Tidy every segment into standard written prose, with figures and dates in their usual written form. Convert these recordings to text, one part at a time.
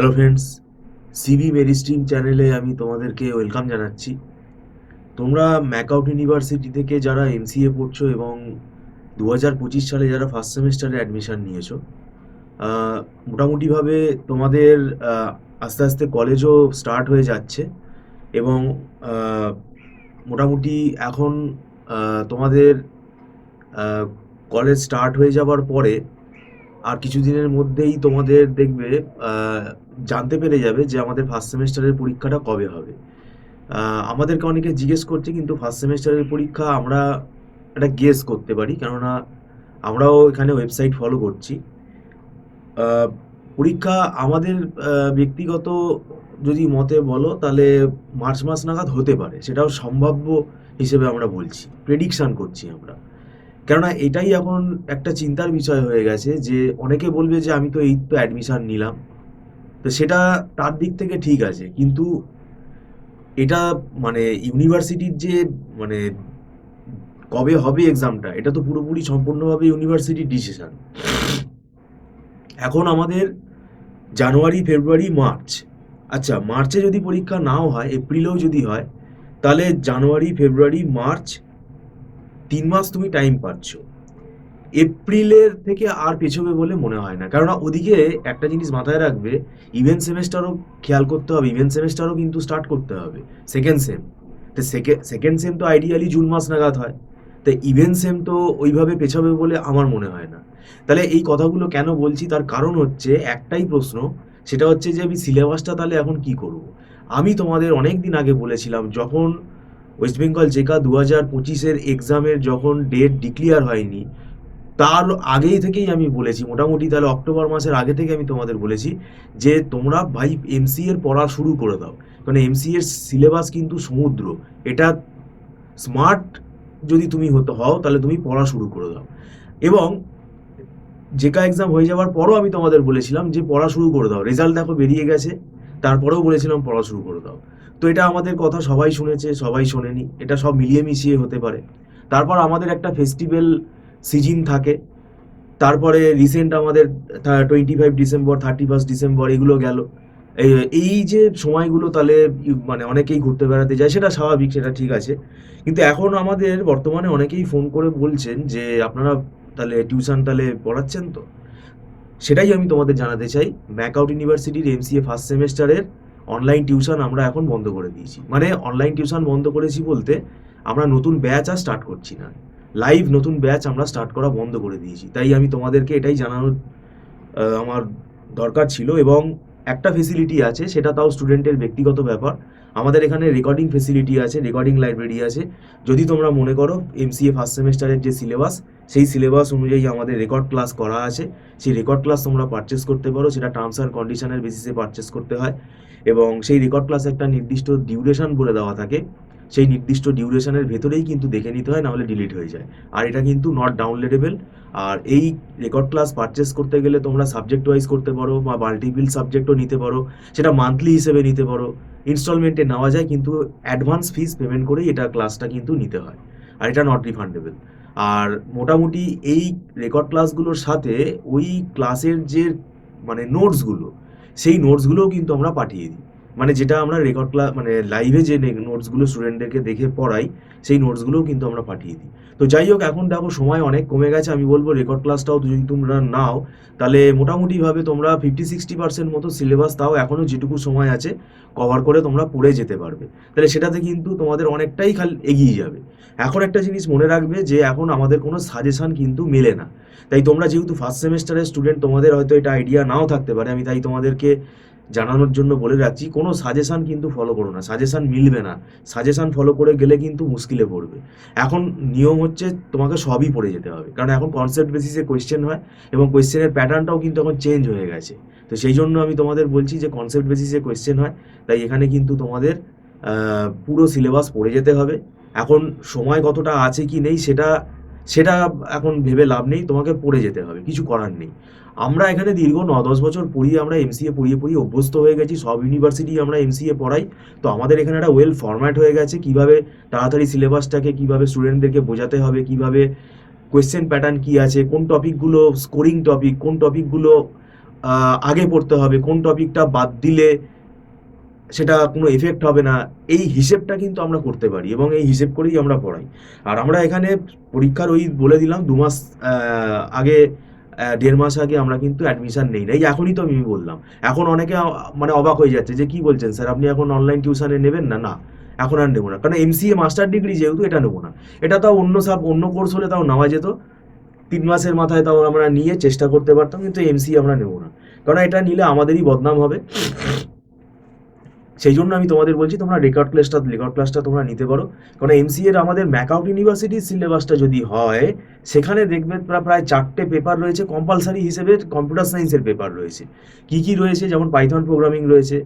Hello friends, CB মেরিস্ট্রিম চ্যানেলে আমি তোমাদেরকে ওয়েলকাম জানাচ্ছি। তোমরা ম্যাকআউট ইউনিভার্সিটি থেকে যারা এমসিএ পড়ছো এবং 2025 সালে যারা ফার্স্ট সেমেস্টারে অ্যাডমিশন নিয়েছো, মোটামুটিভাবে তোমাদের আস্তে আস্তে কলেজও স্টার্ট হয়ে যাচ্ছে এবং আহ, মোটামুটি এখন তোমাদের কলেজ স্টার্ট হয়ে যাবার পরে আর কিছুদিনের মধ্যেই তোমাদের দেখবে আহ, জানতে পেরে যাবে যে আমাদের ফার্স্ট সেমেস্টারের পরীক্ষাটা কবে হবে। আমাদেরকে অনেকে জিজ্ঞেস করছে, কিন্তু ফার্স্ট সেমেস্টারের পরীক্ষা আমরা একটা গেস করতে পারি, কেননা আমরাও এখানে ওয়েবসাইট ফলো করছি। আহ, পরীক্ষা আমাদের ব্যক্তিগত যদি মতে বলো তাহলে মার্চ মাস নাগাদ হতে পারে, সেটাও সম্ভাব্য হিসেবে আমরা বলছি, প্রেডিকশন করছি আমরা। কেননা এটাই এখন একটা চিন্তার বিষয় হয়ে গেছে যে অনেকে বলবে যে আমি তো এই তো অ্যাডমিশন নিলাম, তো সেটা তার দিক থেকে ঠিক আছে, কিন্তু এটা মানে ইউনিভার্সিটির যে মানে কবে হবে এক্সামটা, এটা তো পুরোপুরি সম্পূর্ণভাবে ইউনিভার্সিটির ডিসিশন। এখন আমাদের জানুয়ারি, ফেব্রুয়ারি, মার্চ, আচ্ছা মার্চে যদি পরীক্ষা নাও হয়, এপ্রিলেও যদি হয়, তাহলে জানুয়ারি, ফেব্রুয়ারি, মার্চ, 3 মাস তুমি টাইম পাচ্ছ। এপ্রিলের থেকে আর পেছবে বলে মনে হয় না, কারণ ওদিকে একটা জিনিস মাথায় রাখবে, ইভেন্ট সেমেস্টারও খেয়াল করতে হবে, ইভেন্ট সেমেস্টারও কিন্তু স্টার্ট করতে হবে। সেকেন্ড সেম, তো সেকেন্ড সেম তো আইডিয়ালি জুন মাস নাগাদ হয়, তো ইভেন্ট সেম তো ওইভাবে পেছাবে বলে আমার মনে হয় না। তাহলে এই কথাগুলো কেন বলছি, তার কারণ হচ্ছে একটাই প্রশ্ন, সেটা হচ্ছে যে আমি সিলেবাসটা তাহলে এখন কি করব। আমি তোমাদের অনেক দিন আগে বলেছিলাম, যখন ওয়েস্ট বেঙ্গল জেকা 2025-এর এক্সামের যখন ডেট ডিক্লিয়ার হয়নি, তার আগেই থেকেই আমি বলেছি, মোটামুটি তাহলে অক্টোবর মাসের আগে থেকে আমি তোমাদের বলেছি যে তোমরা ভাই এমসি এর পড়া শুরু করে দাও, কারণ এমসি এর সিলেবাস কিন্তু সমুদ্র। এটা স্মার্ট যদি তুমি হতে হও তাহলে তুমি পড়া শুরু করে দাও। এবং জেকা এক্সাম হয়ে যাওয়ার পরও আমি তোমাদের বলেছিলাম যে পড়া শুরু করে দাও, রেজাল্ট দেখো বেরিয়ে গেছে, তারপরেও বলেছিলাম পড়া শুরু করে দাও। তো এটা আমাদের কথা সবাই শুনেছে, সবাই শোনেনি, এটা সব মিলিয়ে মিশিয়ে হতে পারে। তারপর আমাদের একটা ফেস্টিভ্যাল সিজন থাকে, তারপরে রিসেন্ট আমাদের 25 ডিসেম্বর, 31 ডিসেম্বর এগুলো গেল। এই এই যে সময়গুলো, তাহলে মানে অনেকেই ঘুরতে বেড়াতে যায়, সেটা স্বাভাবিক, সেটা ঠিক আছে। কিন্তু এখন আমাদের বর্তমানে অনেকেই ফোন করে বলছেন যে আপনারা তাহলে টিউশন তাহলে পড়াচ্ছেন তো। সেটাই আমি তোমাদের জানাতে চাই, ম্যাকআউট ইউনিভার্সিটির এমসিএ ফার্স্ট সেমেস্টারের অনলাইন টিউশন আমরা এখন বন্ধ করে দিয়েছি। মানে অনলাইন টিউশন বন্ধ করেছি বলতে, আমরা নতুন ব্যাচ আর স্টার্ট করছি না, লাইভ নতুন ব্যাচ আমরা স্টার্ট করা বন্ধ করে দিয়েছি। তাই আমি তোমাদেরকে এটাই জানানোর আমার দরকার ছিল। এবং একটা ফেসিলিটি আছে, সেটা তাও স্টুডেন্টের ব্যক্তিগত ব্যাপার, আমাদের এখানে রেকর্ডিং ফেসিলিটি আছে, রেকর্ডিং লাইব্রেরি আছে। যদি তোমরা মনে করো এমসিএ ফার্স্ট সেমেস্টারের যে সিলেবাস, সেই সিলেবাস অনুযায়ী আমাদের রেকর্ড ক্লাস করা আছে, সেই রেকর্ড ক্লাস তোমরা পারচেস করতে পারো, সেটা টার্মস অ্যান্ড কন্ডিশনের বেসিসে পারচেস করতে হয়। এবং সেই রেকর্ড ক্লাস একটা নির্দিষ্ট ডিউরেশন বলে দেওয়া থাকে, সেই নির্দিষ্ট ডিউরেশনের ভেতরেই কিন্তু দেখে নিতে হয়, নাহলে ডিলিট হয়ে যায়। আর এটা কিন্তু নট ডাউনলোডেবল। আর এই রেকর্ড ক্লাস পারচেস করতে গেলে তোমরা সাবজেক্ট ওয়াইজ করতে পারো বা মাল্টিপল সাবজেক্টও নিতে পারো, সেটা মান্থলি হিসেবে নিতে পারো, ইনস্টলমেন্টে নেওয়া যায়, কিন্তু অ্যাডভান্স ফিস পেমেন্ট করেই এটা ক্লাসটা কিন্তু নিতে হয়, আর এটা নট রিফান্ডেবল। আর মোটামুটি এই রেকর্ড ক্লাসগুলোর সাথে ওই ক্লাসের যে মানে নোটসগুলো, সেই নোটসগুলোও কিন্তু আমরা পাঠিয়ে দিই। মানে যেটা আমরা রেকর্ড ক্লাস মানে লাইভে যে নোটসগুলো স্টুডেন্টদেরকে দেখে পড়াই, সেই নোটসগুলোও কিন্তু আমরা পাঠিয়ে দিই। তো যাই হোক, এখন দেখো সময় অনেক কমে গেছে, আমি বলবো রেকর্ড ক্লাসটাও যদি তোমরা নাও, তাহলে মোটামুটিভাবে তোমরা 50-60% মতো সিলেবাস, তাও এখনও যেটুকু সময় আছে, কভার করে তোমরা পড়ে যেতে পারবে। তাহলে সেটাতে কিন্তু তোমাদের অনেকটাই খালি এগিয়ে যাবে। এখন একটা জিনিস মনে রাখবে যে এখন আমাদের কোনো সাজেশন কিন্তু মেলে না। তাই তোমরা যেহেতু ফার্স্ট সেমেস্টারের স্টুডেন্ট, তোমাদের হয়তো এটা আইডিয়া নাও থাকতে পারে, আমি তাই তোমাদেরকে জানানোর জন্য বলে রাখছি, কোনো সাজেশন কিন্তু ফলো করো না, সাজেশন মিলবে না। সাজেশন ফলো করে গেলে কিন্তু মুশকিলে পড়বে। এখন নিয়ম হচ্ছে তোমাকে সবই পড়ে যেতে হবে, কারণ এখন কনসেপ্ট বেসিসে কোয়েশ্চেন হয়, এবং কোয়েশ্চেনের প্যাটার্নটাও কিন্তু এখন চেঞ্জ হয়ে গেছে। তো সেই জন্য আমি তোমাদের বলছি যে কনসেপ্ট বেসিসে কোয়েশ্চেন হয়, তাই এখানে কিন্তু তোমাদের পুরো সিলেবাস পড়ে যেতে হবে। এখন সময় কতটা আছে কি নেই সেটা সেটা এখন ভেবে লাভ নেই, তোমাকে পড়ে যেতে হবে, কিছু করার নেই। আমরা এখানে দীর্ঘ 9-10 বছর পড়িয়ে আমরা এমসিএ পড়িয়ে পড়িয়ে অভ্যস্ত হয়ে গেছি, সব ইউনিভার্সিটি আমরা এমসিএ পড়াই। তো আমাদের এখানে একটা ওয়েল ফরম্যাট হয়ে গেছে, কিভাবে তাড়াতাড়ি সিলেবাসটাকে কিভাবে স্টুডেন্টদেরকে বোঝাতে হবে, কিভাবে কোয়েশ্চেন প্যাটার্ন কি আছে, কোন টপিকগুলো স্কোরিং টপিক, কোন টপিকগুলো আগে পড়তে হবে, কোন টপিকটা বাদ দিলে সেটা কোনো এফেক্ট হবে না, এই হিসেবটা কিন্তু আমরা করতে পারি এবং এই হিসেব করেই আমরা পড়াই। আর আমরা এখানে পরীক্ষার ওই বলে দিলাম 2 মাস আগে, 1.5 মাস আগে আমরা কিন্তু অ্যাডমিশন নেই না। এই এখনই তো আমি বললাম। এখন অনেকে মানে অবাক হয়ে যাচ্ছে যে কি বলছেন স্যার, আপনি এখন অনলাইন টিউশনে নেবেন না? না, এখন আর নেবো না, কারণ এমসিএ মাস্টার ডিগ্রি যেহেতু এটা নেবো না। এটা তাও অন্য কোর্স হলে তাও নেওয়া যেত, 3 মাসের মাথায় তাও আমরা নিয়ে চেষ্টা করতে পারতাম, কিন্তু এমসিএ আমরা নেবো না, কারণ এটা নিলে আমাদেরই বদনাম হবে। সেই জন্য আমি তোমাদের বলছি তোমরা রেকর্ড ক্লাসটা তোমরা নিতে পারো, কারণ এমসিএ এর আমাদের ম্যাকআউট ইউনিভার্সিটির সিলেবাসটা যদি হয়, সেখানে দেখবে প্রায় 4টে পেপার রয়েছে কম্পালসারি হিসেবে, কম্পিউটার সায়েন্সের পেপার রয়েছে। কি কি রয়েছে? যেমন পাইথন প্রোগ্রামিং রয়েছে,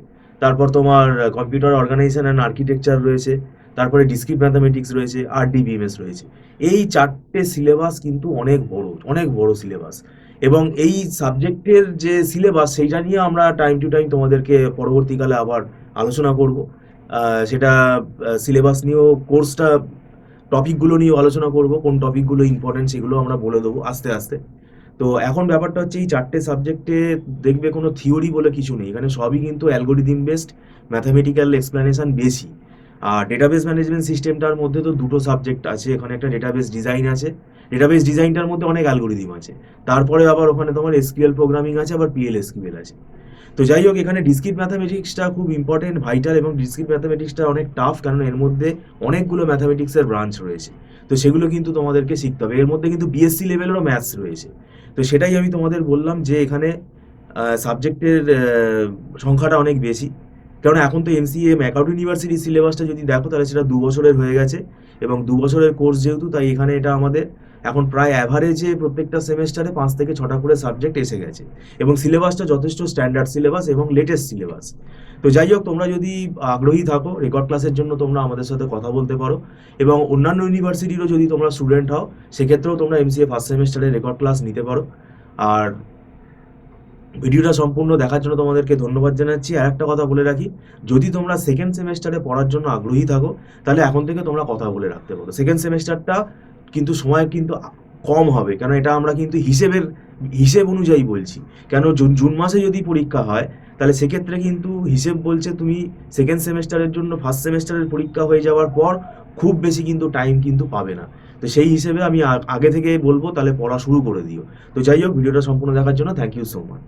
তারপর তোমার কম্পিউটার অর্গানাইজেশন অ্যান্ড আর্কিটেকচার রয়েছে, তারপরে ডিসক্রিট ম্যাথামেটিক্স রয়েছে, আর ডিবিএমএস রয়েছে। এই 4টে সিলেবাস কিন্তু অনেক বড় সিলেবাস, এবং এই সাবজেক্টের যে সিলেবাস সেইটা নিয়ে আমরা টাইম টু টাইম তোমাদেরকে পরবর্তীকালে আবার আলোচনা করব। সেটা সিলেবাস নিয়েও, কোর্সটা টপিকগুলো নিয়েও আলোচনা করব, কোন টপিকগুলো ইম্পর্টেন্ট সেগুলো আমরা বলে দেবো আস্তে আস্তে। তো এখন ব্যাপারটা হচ্ছে এই 4টে সাবজেক্টে দেখবে কোনো থিওরি বলে কিছু নেই, এখানে সবই কিন্তু অ্যালগোরিদম বেসড, ম্যাথামেটিক্যাল এক্সপ্লেনেশন বেশি। আর ডেটাবেস ম্যানেজমেন্ট সিস্টেমটার মধ্যে তো 2টো সাবজেক্ট আছে, এখানে একটা ডেটাবেস ডিজাইন আছে, ডেটাবেস ডিজাইনটার মধ্যে অনেক অ্যালগোরিদম আছে, তারপরে আবার ওখানে তোমার এসকিউএল প্রোগ্রামিং আছে, আবার পিএল এসকিউএল আছে। তো যাই হোক, এখানে ডিসক্রিট ম্যাথামেটিক্সটা খুব ইম্পর্টেন্ট, ভাইটাল, এবং ডিসক্রিট ম্যাথামেটিক্সটা অনেক টাফ, কারণ এর মধ্যে অনেকগুলো ম্যাথামেটিক্সের ব্রাঞ্চ রয়েছে। তো সেগুলো কিন্তু তোমাদেরকে শিখতে হবে। এর মধ্যে কিন্তু বিএসসি লেভেলেরও ম্যাথস রয়েছে। তো সেটাই আমি তোমাদের বললাম যে এখানে সাবজেক্টের সংখ্যাটা অনেক বেশি, কারণ এখন তো এমসিএ ম্যাকআউট ইউনিভার্সিটির সিলেবাসটা যদি দেখো তাহলে সেটা 2 বছরের হয়ে গেছে, এবং 2 বছরের কোর্স যেহেতু, তাই এখানে এটা আমাদের এখন প্রায় অ্যাভারেজে প্রত্যেকটা সেমেস্টারে 5 থেকে 6টা করে সাবজেক্ট এসে গেছে, এবং সিলেবাসটা যথেষ্ট স্ট্যান্ডার্ড সিলেবাস এবং লেটেস্ট সিলেবাস। তো যাই হোক, তোমরা যদি আগ্রহী থাকো রেকর্ড ক্লাসের জন্য, তোমরা আমাদের সাথে কথা বলতে পারো, এবং অন্যান্য ইউনিভার্সিটিরও যদি তোমরা স্টুডেন্ট হও, সেক্ষেত্রেও তোমরা এমসিএ ফার্স্ট সেমেস্টারে রেকর্ড ক্লাস নিতে পারো। আর ভিডিওটা সম্পূর্ণ দেখার জন্য তোমাদেরকে ধন্যবাদ জানাচ্ছি। আর একটা কথা বলে রাখি, যদি তোমরা সেকেন্ড সেমেস্টারে পড়ার জন্য আগ্রহী থাকো, তাহলে এখন থেকে তোমরা কথা বলে রাখতে পারো। সেকেন্ড সেমেস্টারটা কিন্তু সময় কিন্তু কম হবে, কেন এটা আমরা কিন্তু হিসেব অনুযায়ী বলছি। কেন জুন মাসে যদি পরীক্ষা হয়, তাহলে সেক্ষেত্রে কিন্তু হিসেব বলছে তুমি সেকেন্ড সেমেস্টারের জন্য ফার্স্ট সেমেস্টারের পরীক্ষা হয়ে যাওয়ার পর খুব বেশি কিন্তু টাইম কিন্তু পাবে না। তো সেই হিসেবে আমি আগে থেকে বলবো তাহলে পড়া শুরু করে দিও। তো যাই হোক, ভিডিওটা সম্পূর্ণ দেখার জন্য থ্যাংক ইউ সো মাচ।